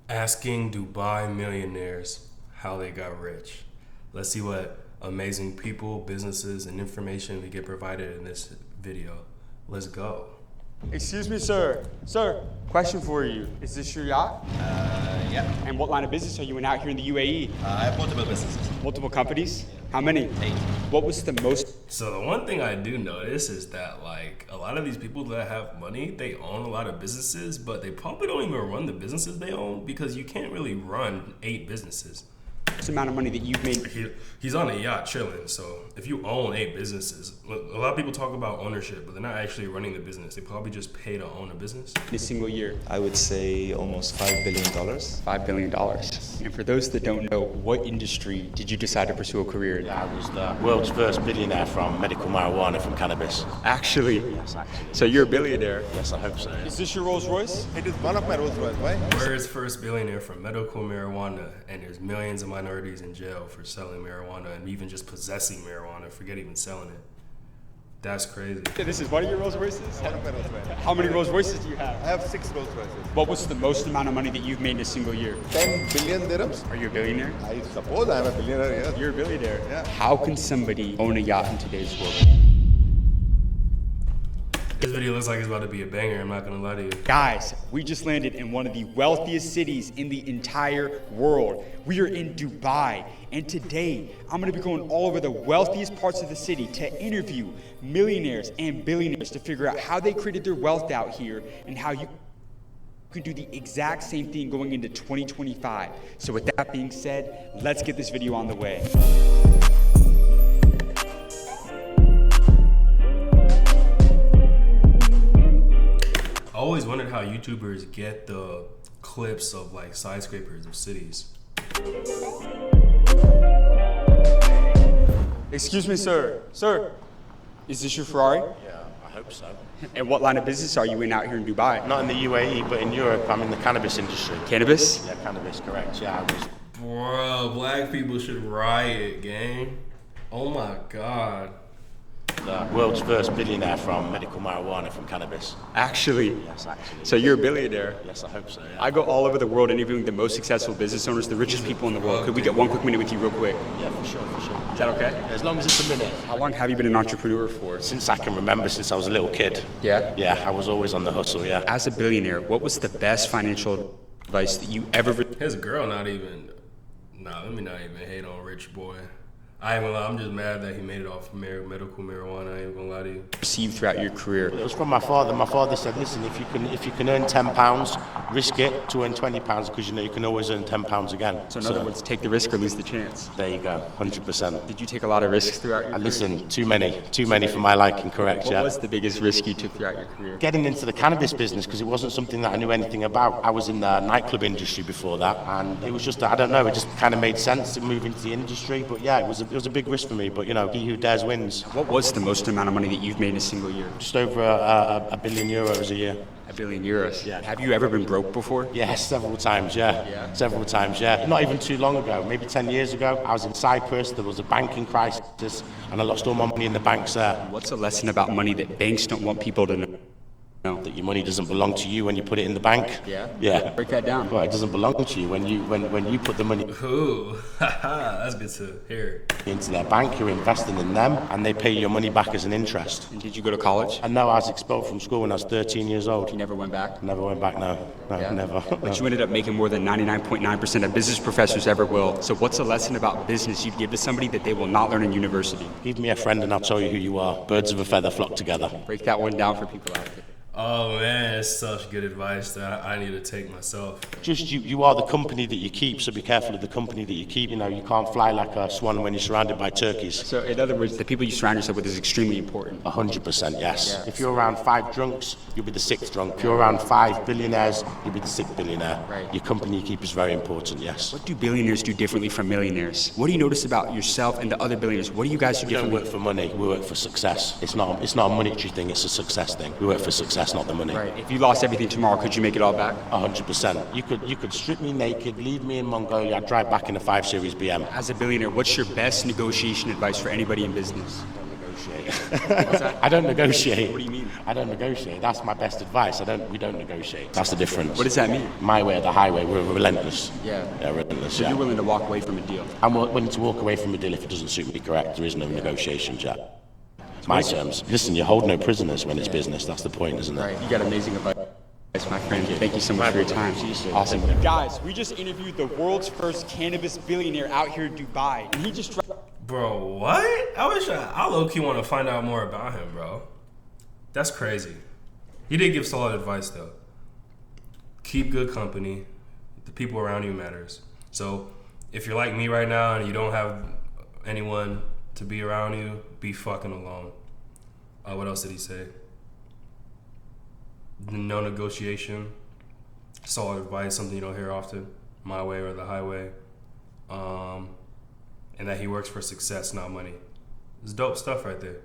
Asking Dubai millionaires how they got rich. Let's see what amazing people, businesses, and information we get provided in this video. Let's go. Excuse me, sir. Sir, question for you. Is this your yacht? Yeah. And what line of business are you in out here in the UAE? I have multiple businesses. Multiple companies? How many? 8. What was the most? So the one thing I do notice is that like a lot of these people that have money, they own a lot of businesses, but they probably don't even run the businesses they own because you can't really run 8 businesses. Amount of money that you've made He's on a yacht chilling. So if you own 8 businesses, a lot of people talk about ownership, but they're not actually running the business. They probably just pay to own a business. in a single year? I would say almost $5 billion. $5 billion. And for those that don't know, what industry did you decide to pursue a career in? I was the world's first billionaire from medical marijuana from cannabis. Actually, Yes, actually. so you're a billionaire. Yes, I hope so. Is this your Rolls Royce? It is one of my Rolls Royce. Why? Where's first billionaire from medical marijuana, and there's millions of minorities in jail for selling marijuana and even just possessing marijuana, forget even selling it. That's crazy. This is one of your Rolls Royces? One of my Rolls Royce. How many Rolls Royces do you I have? have 6 Rolls Royces. What was the most amount of money that you've made in a single year? 10 billion dirhams. Are you a billionaire? I suppose I am a billionaire, yes. You're a billionaire. Yeah. How can somebody own a yacht in today's world? This video looks like it's about to be a banger, I'm not gonna lie to you. Guys, we just landed in one of the wealthiest cities in the entire world. We are in Dubai, and today I'm gonna be going all over the wealthiest parts of the city to interview millionaires and billionaires to figure out how they created their wealth out here and how you can do the exact same thing going into 2025. So with that being said, let's get this video on the way. I always wondered how YouTubers get the clips of like skyscrapers of cities. Excuse me, sir. Sir, is this your Ferrari? Yeah, I hope so. And what line of business are you in out here in Dubai? Not in the UAE, but in Europe, I'm in the cannabis industry. Cannabis? Yeah, cannabis, correct. Yeah, I was. Bro, black people should riot, gang. Oh my god. The world's first billionaire from medical marijuana from cannabis. Actually, Yes, actually. so you're a billionaire. Yes, I hope so. Yeah, I go all over the world interviewing the most successful business owners, the richest people in the world. Could we get one quick minute with you real quick? yeah, for sure, for sure. Is that okay? As long as it's a minute. How long have you been an entrepreneur for? Since I can remember, since I was a little kid. Yeah? Yeah, I was always on the hustle, yeah. As a billionaire, what was the best financial advice that you ever His girl not even, let me not even hate on Rich Boy. I ain't gonna lie, I'm just mad that he made it off medical marijuana, I ain't gonna lie to you. received throughout your career? It was from my father. My father said, listen, if you can earn £10, risk it to earn £20 because you know you can always earn £10 again. So in other words, take the risk or lose the chance. There you go, 100%. Did you take a lot of risks throughout your career? Listen, too many for my liking, correct, What yeah? was the biggest risk you took throughout your career? Getting into the cannabis business because it wasn't something that I knew anything about. I was in the nightclub industry before that, and it was just, I don't know, it just kind of made sense to move into the industry. But yeah, it was a big risk for me. But you know, he who dares wins. What was the most amount of money that you've made in a single year? Just over a billion euros a year. $1 billion euros. Yeah. Have you ever been broke before? Yeah, several times, yeah. Yeah? Several times, yeah. Not even too long ago, maybe 10 years ago, I was in Cyprus, there was a banking crisis, and I lost all my money in the banks there. What's a lesson about money that banks don't want people to know? That your money doesn't belong to you when you put it in the bank. Yeah? Yeah. Break that down. Well, it doesn't belong to you when you put the money Ooh, that's good to hear. into their bank, you're investing in them, and they pay your money back as an interest. And did you go to college? And now I was expelled from school when I was 13 years old. You never went back? Never went back, no. No, Yeah? never. But you ended up making more than 99.9% of business professors ever will. So what's a lesson about business you'd give to somebody that they will not learn in university? Give me a friend and I'll tell you who you are. Birds of a feather flock together. Break that one down for people out there. Oh man, it's such good advice that I need to take myself. Just you are the company that you keep, so be careful of the company that you keep. You know, you can't fly like a swan when you're surrounded by turkeys. So in other words, the people you surround yourself with is extremely important. 100%, yes. If you're around 5 drunks, you'll be the 6th drunk. If you're around 5 billionaires, you'll be the 6th billionaire. Right. Your company you keep is very important, yes. What do billionaires do differently from millionaires? What do you notice about yourself and the other billionaires? What do you guys do We don't differently? work for money, we work for success. It's not a monetary thing, it's a success thing. We work for success, not the money. Right. If you lost everything tomorrow, could you make it all back? 100%. You could strip me naked, leave me in Mongolia, I'd drive back in a 5 Series BM. As a billionaire, what's your best negotiation advice for anybody in business? negotiate. I don't negotiate. What do you mean? I don't negotiate. That's my best advice. We don't negotiate. That's the difference. What does that mean? My way or the highway. We're relentless. Yeah. Yeah, relentless. So Yeah. you're willing to walk away from a deal? I'm willing to walk away from a deal if it doesn't suit me. Correct. There is no negotiation, Jack. My terms. Listen, you hold no prisoners when it's business. That's the point, isn't it? Right. You got amazing advice, my friend. Thank you so much for your time. Awesome. Guys, we just interviewed the world's first cannabis billionaire out here in Dubai, and he just Bro, what? I low-key want to find out more about him, bro. That's crazy. He did give solid advice, though. Keep good company. The people around you matters. So if you're like me right now and you don't have anyone to be around you, be fucking alone. What else did he say? No negotiation. Solid advice, something you don't hear often. My way or the highway. And that he works for success, not money. It's dope stuff right there.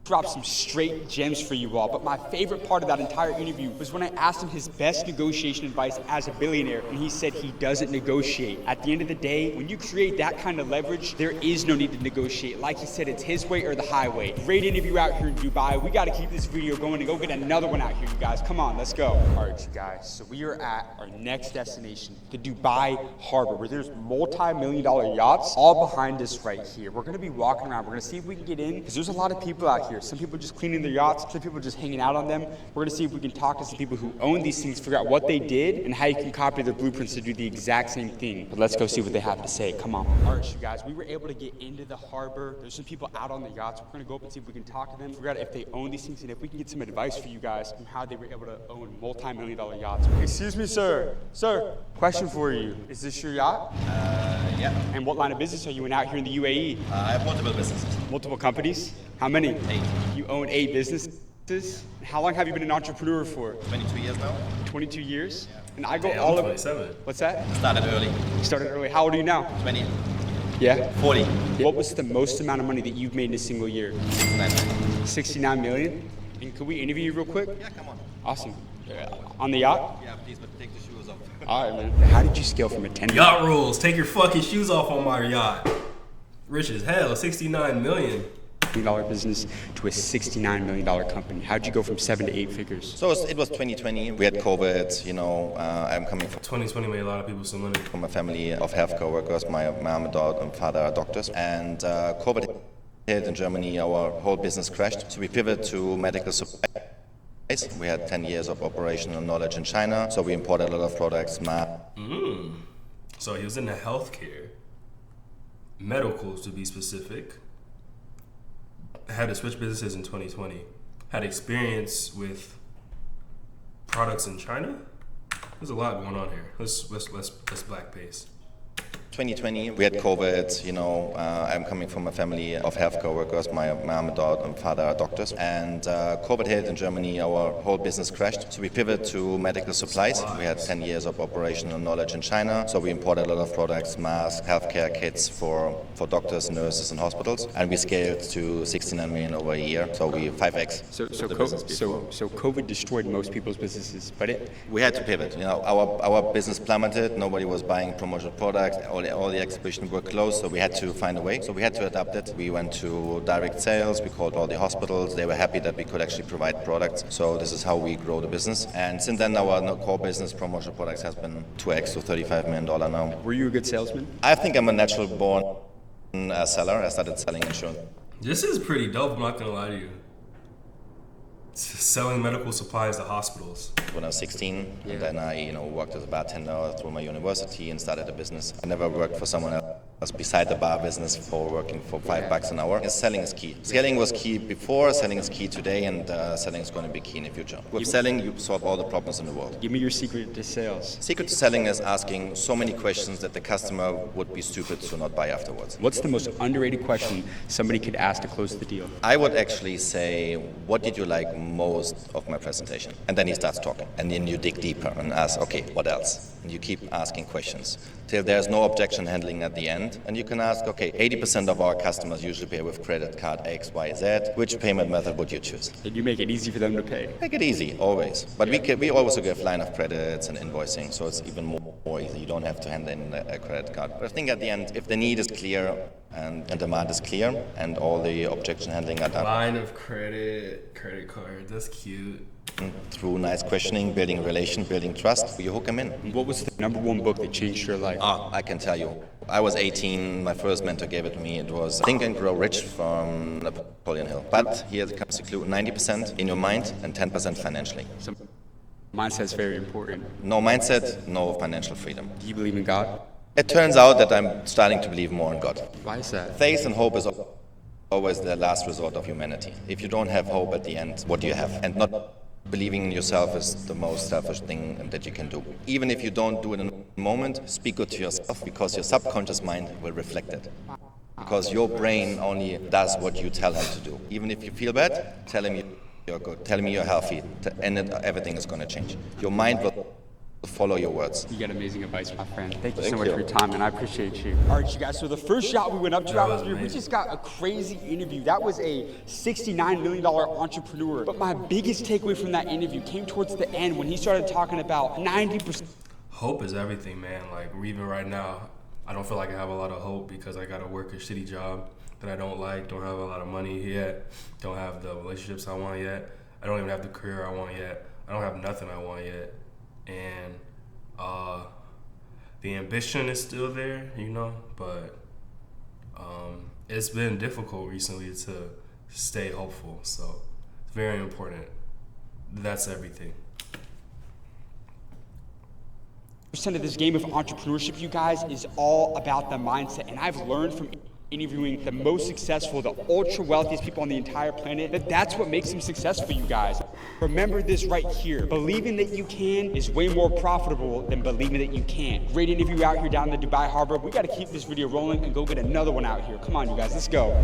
dropped some straight gems for you all, but my favorite part of that entire interview was when I asked him his best negotiation advice as a billionaire, and he said he doesn't negotiate. At the end of the day, when you create that kind of leverage, there is no need to negotiate. Like he said, it's his way or the highway. Great interview out here in Dubai. We gotta keep this video going and go get another one out here, you guys. Come on, let's go. All right, you guys, so we are at our next destination, the Dubai Harbor, where there's multi-million-dollar yachts all behind us right here. We're gonna be walking around. We're gonna see if we can get in, because there's a lot of people out here. Some people just cleaning their yachts, some people just hanging out on them. We're gonna see if we can talk to some people who own these things, figure out what they did and how you can copy their blueprints to do the exact same thing. But let's go see what they have to say. Come on. All right, you guys, we were able to get into the harbor. There's some people out on the yachts. We're gonna go up and see if we can talk to them, figure out if they own these things and if we can get some advice for you guys on how they were able to own multi-million-dollar yachts. Excuse me, sir. Sir, question for you. Is this your yacht? Yeah. And what line of business are you in out here in the UAE? I have multiple businesses. Multiple companies? How many? 8. You own 8 businesses? How long have you been an entrepreneur for? 22 years now. 22 years? And I go Damn, all I'm over. 27. What's that? Started early. You started early. How old are you now? 20. Yeah. 40. What was the most amount of money that you've made in a single year? 69 million? And could we interview you real quick? Yeah, come on. Awesome. On the yacht? Yeah, please, but take the shoes off. All right, man. How did you scale from a 10? Yacht rules. Take your fucking shoes off on my yacht. Rich as hell. 69 million. $1 business to a $69 million company? How'd you go from 7 to 8 figures? So it was 2020. We had COVID. You know, I'm coming 2020 made a lot of people some money. from a family of healthcare workers. My mom and father are doctors. And COVID hit in Germany. Our whole business crashed. So we pivoted to medical supplies. We had 10 years of operational knowledge in China. So we imported a lot of products, So he was in the healthcare, medical to be specific. Had to switch businesses in 2020. Had experience with products in China. There's a lot going on here. Let's black pace. 2020, we had COVID. You know, I'm coming from a family of healthcare workers. My mom and father are doctors. And COVID hit in Germany. Our whole business crashed. So we pivoted to medical supplies. We had 10 years of operational knowledge in China. So we imported a lot of products, masks, healthcare kits for doctors, nurses, and hospitals. And we scaled to 69 million over a year. So we 5x. So COVID destroyed most people's businesses, but We had to pivot. You know, our business plummeted. Nobody was buying promotional products. All the exhibitions were closed, so we had to find a way. So we had to adapt it. We went to direct sales. We called all the hospitals. They were happy that we could actually provide products. So this is how we grow the business. And since then, our core business, promotional products, has been 2x to $35 million now. were you a good salesman? I think I'm a natural born seller. I started selling insurance This is pretty dope, I'm not gonna lie to you. Selling medical supplies to hospitals. when I was 16, and then I, worked as a bartender through my university and started a business. I never worked for someone else beside the bar business for working for $5 an hour. Selling is key. Scaling was key before, selling is key today, and selling is going to be key in the future. With selling, you solve all the problems in the world. Give me your secret to sales. Secret to selling is asking so many questions that the customer would be stupid to not buy afterwards. What's the most underrated question somebody could ask to close the deal? I would actually say, what did you like most of my presentation? And then he starts talking. And then you dig deeper and ask, okay, what else? And you keep asking questions till there's no objection handling at the end. And you can ask, okay, 80% of our customers usually pay with credit card X, Y, Z. Which payment method would you choose? Did you make it easy for them to pay? Make it easy, always. But we also give line of credits and invoicing, so it's even more easy. You don't have to hand in a credit card. But I think at the end, if the need is clear, and demand is clear, and all the objection handling are done Line of credit, credit card. That's cute. through nice questioning, building relation, building trust. You hook them in. What was the #1 book that changed your life? I can tell you. I was 18, my first mentor gave it to me. It was Think and Grow Rich from Napoleon Hill. But here comes the clue, 90% in your mind and 10% financially. So, mindset's very important. No mindset, no financial freedom. Do you believe in God? It turns out that I'm starting to believe more in God. Why is that? Faith and hope is always the last resort of humanity. If you don't have hope at the end, what do you have? And not believing in yourself is the most selfish thing that you can do. Even if you don't do it in a moment, speak good to yourself, because your subconscious mind will reflect it. Because your brain only does what you tell him to do. Even if you feel bad, tell him you're good, tell him you're healthy, and everything is going to change. Your mind will follow your words. You got amazing advice, my friend. Thank you so much for your time, and I appreciate you. All right, you guys, so the first shot we went up to That out was here, we amazing. just got a crazy interview. That was a $69 million entrepreneur. But my biggest takeaway from that interview came towards the end when he started talking about 90%. Hope is everything, man. Like, even right now, I don't feel like I have a lot of hope because I got to work a shitty job that I don't like, don't have a lot of money yet, don't have the relationships I want yet, I don't even have the career I want yet, I don't have nothing I want yet. And the ambition is still there, you know, but it's been difficult recently to stay hopeful. So it's very important. That's everything. Of this game of entrepreneurship, you guys, is all about the mindset. And I've learned from interviewing the most successful, the ultra wealthiest people on the entire planet, that's what makes them successful, you guys. Remember this right here. Believing that you can is way more profitable than believing that you can't. Great interview out here down in the Dubai Harbor. We got to keep this video rolling and go get another one out here. Come on, you guys, let's go.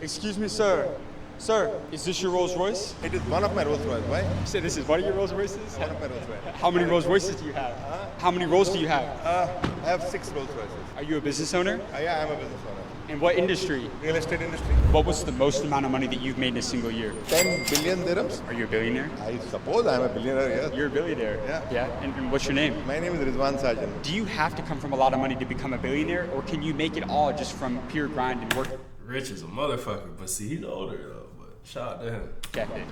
Excuse me, sir. Sir, is this your Rolls Royce? It is one of my Rolls Royce. Why? You said this is one of your Rolls Royces? One of my Rolls Royce. How many Rolls Royces do you have? How many Rolls do you have? I have 6 Rolls Royces. Are you a business owner? Yeah, I'm a business owner. In what industry? Real estate industry. What was the most amount of money that you've made in a single year? 10 billion dirhams. Are you a billionaire? I suppose I'm a billionaire, yes. You're a billionaire. Yeah. Yeah. And what's your name? My name is Rizwan Sajan. Do you have to come from a lot of money to become a billionaire, or can you make it all just from pure grind and work? Rich is a motherfucker, but see, he's older though. But shout out to him.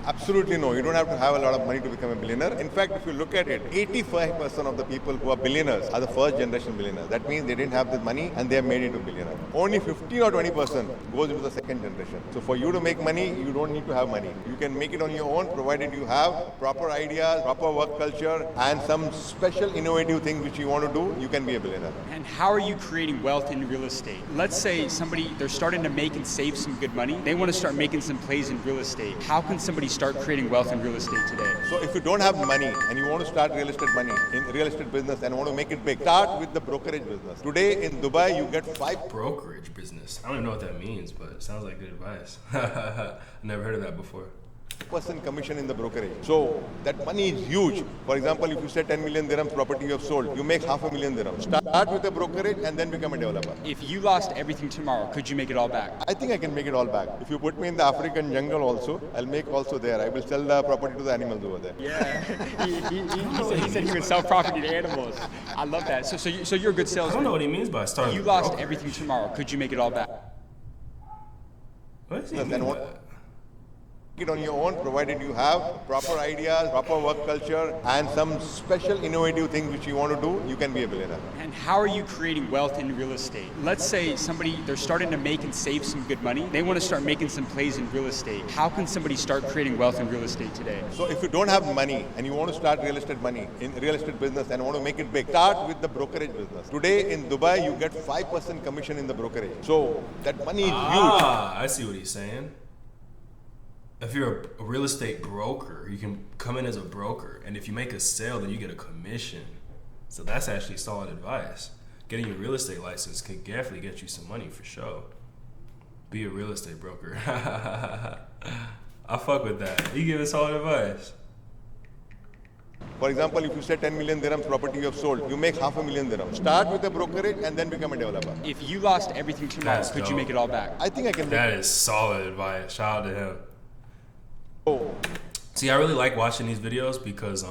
Absolutely no. You don't have to have a lot of money to become a billionaire. In fact, if you look at it, 85% of the people who are billionaires are the first generation billionaires. That means they didn't have the money and they have made it to billionaire. Only 15 or 20% goes into the second generation. So for you to make money, you don't need to have money. You can make it on your own, provided you have proper ideas, proper work culture, and some special innovative thing which you want to do, you can be a billionaire. And how are you creating wealth in real estate? Let's say they're starting to make and save some good money. They want to start making some plays in real estate. How can somebody start creating wealth in real estate today? So if you don't have money and you want to start real estate business and want to make it big, start with the brokerage business. Today in Dubai, you get 5 Brokerage business. I don't even know what that means, but it sounds like good advice. I never heard of that before. % commission in the brokerage. So that money is huge. For example, if you say 10 million dirhams property you have sold, you make 500,000 dirhams. Start with a brokerage and then become a developer. If you lost everything tomorrow, could you make it all back? I think I can make it all back. If you put me in the African jungle also, I'll make also there. I will sell the property to the animals over there. Yeah, he said he would sell property to animals. I love that. So you're a good I salesman. don't know what he means by starting. You a lost brokerage. everything tomorrow. Could you make it all back? What does he Then mean by what- that? It on your own, provided you have proper ideas, proper work culture, and some special innovative thing which you want to do, you can be a billionaire. And how are you creating wealth in real estate? Let's say they're starting to make and save some good money. They want to start making some plays in real estate. How can somebody start creating wealth in real estate today? So if you don't have money and you want to start real estate business and want to make it big, start with the brokerage business. Today in Dubai, you get 5% commission in the brokerage. So that money is huge. I see what he's saying. If you're a real estate broker, you can come in as a broker, and if you make a sale, then you get a commission. So that's actually solid advice. Getting your real estate license can definitely get you some money for sure. Be a real estate broker. I fuck with that. You giving solid advice. For example, if you say 10 million dirhams property you have sold, you make 500,000 dirhams. Start with a brokerage and then become a developer. If you lost everything tomorrow, That's could you dope. make it all back? I think I can make That is solid advice. Shout out to him. Oh. See, I really like watching these videos because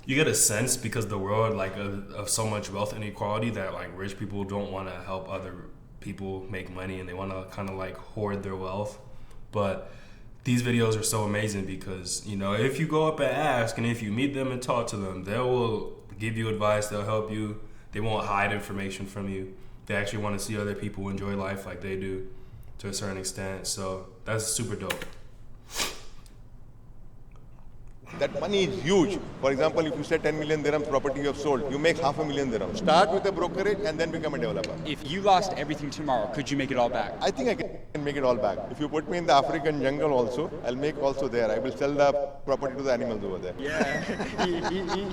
You get a sense because the world like of so much wealth inequality that like rich people don't want to help other people make money and they want to kind of like hoard their wealth. But these videos are so amazing because, you know, if you go up and ask and if you meet them and talk to them, they will give you advice, they'll help you. They won't hide information from you. They actually want to see other people enjoy life like they do to a certain extent. So that's super dope. That money is huge. For example, if you say 10 million dirhams property you have sold, you make half a million dirhams. Start with a brokerage and then become a developer. If you lost everything tomorrow, could you make it all back? I think I can make it all back. If you put me in the African jungle also, I'll make also there. I will sell the property to the animals over there. Yeah,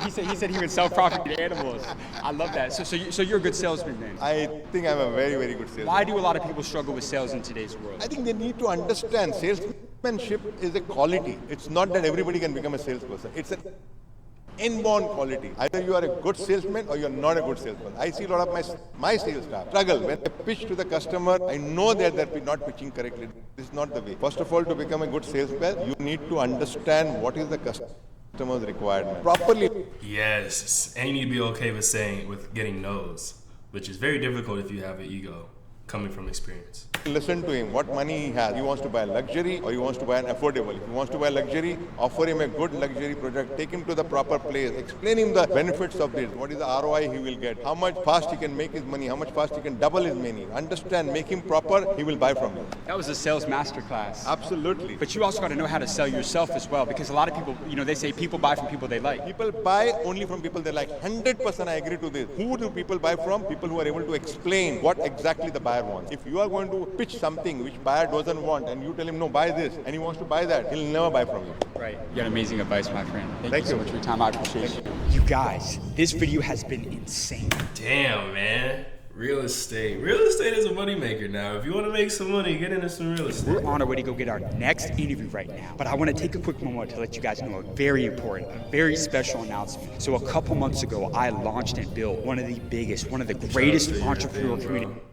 he said he would sell property to animals. I love that. So you're a good salesman then. I think I'm a very, very good salesman. Why do a lot of people struggle with sales in today's world? I think they need to understand salesmanship is a quality. It's not that everybody can become a salesperson. It's an inborn quality. Either you are a good salesman or you're not a good salesman. I see a lot of my sales staff struggle. When they pitch to the customer, I know that they're not pitching correctly. This is not the way. First of all, to become a good salesman, you need to understand what is the customer's requirement properly. Yes, and you need to be okay with getting no's, which is very difficult if you have an ego coming from experience. Listen to him, what money he has. He wants to buy luxury or he wants to buy an affordable. If he wants to buy luxury, offer him a good luxury project, take him to the proper place, explain him the benefits of this, what is the ROI he will get, how much fast he can make his money, how much fast he can double his money. Understand, make him proper, he will buy from you. That was a sales masterclass. Absolutely. But you also got to know how to sell yourself as well, because a lot of people, you know, they say people buy from people they like. People buy only from people they like. 100% I agree to this. Who do people buy from? People who are able to explain what exactly the buyer wants. If you are going to pitch something which buyer doesn't want and you tell him, no, buy this, and he wants to buy that, he'll never buy from you. Right. You got amazing advice, my friend. Thank you so you. much for your time. I appreciate you. You guys, this video has been insane. Damn, man. Real estate. Real estate is a moneymaker now. If you want to make some money, get into some real estate. We're on our way to go get our next interview right now. But I want to take a quick moment to let you guys know a very important, a very special announcement. So a couple months ago, I launched and built one of the biggest, one of the greatest entrepreneurial communities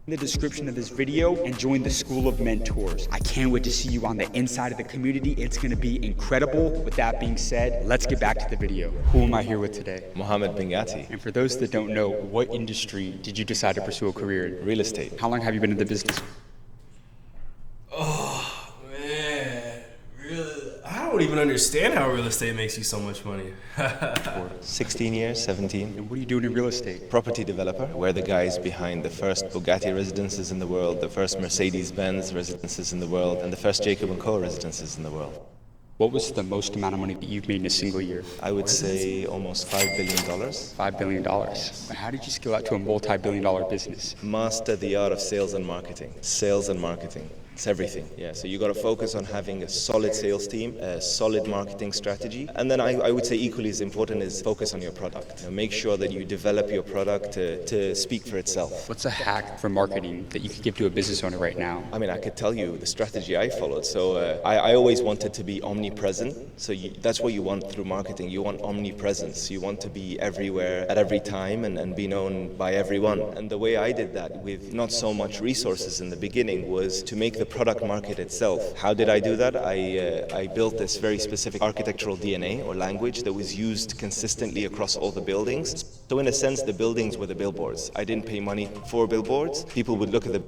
in the description of this video and join the School of Mentors. I can't wait to see you on the inside of the community. It's going to be incredible. With that being said, let's get back to the video. Who am I here with today? Mohammed Bingati, And for those that don't know, what industry did you decide to pursue a career in? real estate. How long have you been in the business? Oh, man. I don't even understand how real estate makes you so much money. 16 years, 17. And what are you doing in real estate? Property developer. We're the guys behind the first Bugatti residences in the world, the first Mercedes-Benz residences in the world, and the first Jacob & Co residences in the world. What was the most amount of money that you've made in a single year? I would say almost $5 billion. $5 billion. But how did you scale out to a multi-billion-dollar business? Master the art of sales and marketing. Sales and marketing. It's everything. Yeah. So you got to focus on having a solid sales team, a solid marketing strategy, and then I would say equally as important is focus on your product. Make sure that you develop your product to speak for itself. What's a hack for marketing that you could give to a business owner right now? I mean, I could tell you the strategy I followed. So I always wanted to be omnipresent. So that's what you want through marketing. You want omnipresence. You want to be everywhere at every time and be known by everyone. And the way I did that with not so much resources in the beginning was to make the product market itself. How did I do that? I built this very specific architectural DNA or language that was used consistently across all the buildings. So in a sense, the buildings were the billboards. I didn't pay money for billboards. People would look at the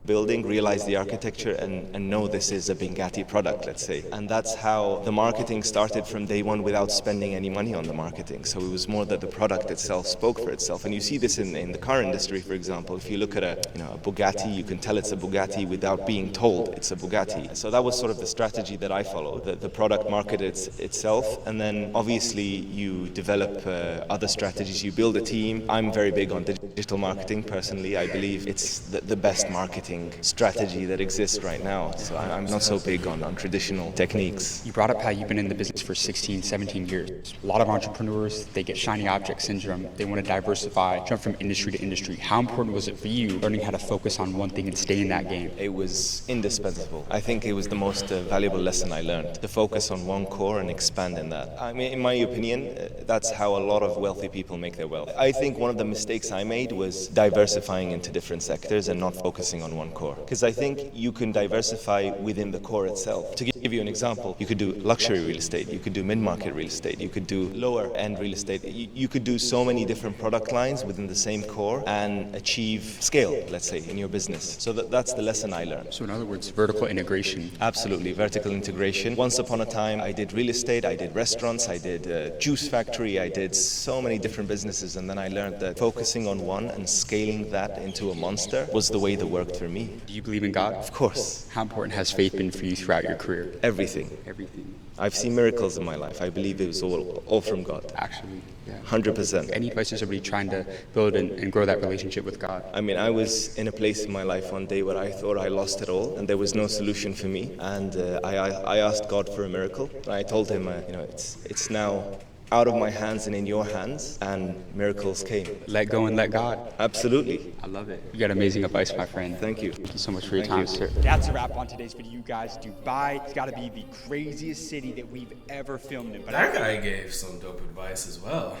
building, realize the architecture, and know this is a Bingati product, let's say. And that's how the marketing started from day one without spending any money on the marketing. So it was more that the product itself spoke for itself. And you see this in the car industry, for example. If you look at a Bugatti, you can tell it's a Bugatti without being told it's a Bugatti. So that was sort of the strategy that I followed. The product market itself, and then obviously you develop other strategies. You build a team. I'm very big on digital marketing personally. I believe it's the best marketing strategy that exists right now. So I'm not so big on traditional techniques. You brought up how you've been in the business for 16, 17 years. A lot of entrepreneurs, they get shiny object syndrome. They want to diversify, jump from industry to industry. How important was it for you learning how to focus on one thing and stay in that game? It was indispensable. I think it was the most valuable lesson I learned, to focus on one core and expand in that. I mean, in my opinion, that's how a lot of wealthy people make their wealth. I think one of the mistakes I made was diversifying into different sectors and not focusing on one one core. Because I think you can diversify within the core itself. To give you an example, you could do luxury real estate, you could do mid-market real estate, you could do lower end real estate. You could do so many different product lines within the same core and achieve scale, let's say, in your business. So that's the lesson I learned. So in other words, vertical integration. Absolutely, vertical integration. Once upon a time, I did real estate, I did restaurants, I did juice factory, I did so many different businesses, and then I learned that focusing on one and scaling that into a monster was the way that worked for me. Do you believe in God? Of course. How important has faith been for you throughout your career? Everything. Everything. I've seen miracles in my life. I believe it was all from God. Actually, yeah. 100%. Any advice to somebody trying to build and grow that relationship with God? I mean, I was in a place in my life one day where I thought I lost it all and there was no solution for me. And I asked God for a miracle. And I told him, it's now out of my hands and in your hands, and miracles came. Let go and let God. Absolutely. I love it. You got amazing advice, my friend. Thank you. Thank you so much for your Thank time, you. sir. That's a wrap on today's video, you guys. Dubai has got to be the craziest city that we've ever filmed in. But That guy gave some dope advice as well.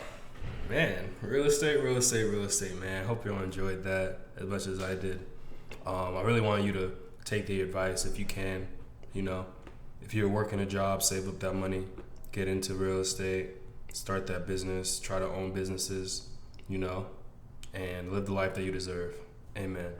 Man, real estate, man. Hope y'all enjoyed that as much as I did. I really want you to take the advice if you can. You know, if you're working a job, save up that money, get into real estate, start that business, try to own businesses, you know, and live the life that you deserve. Amen.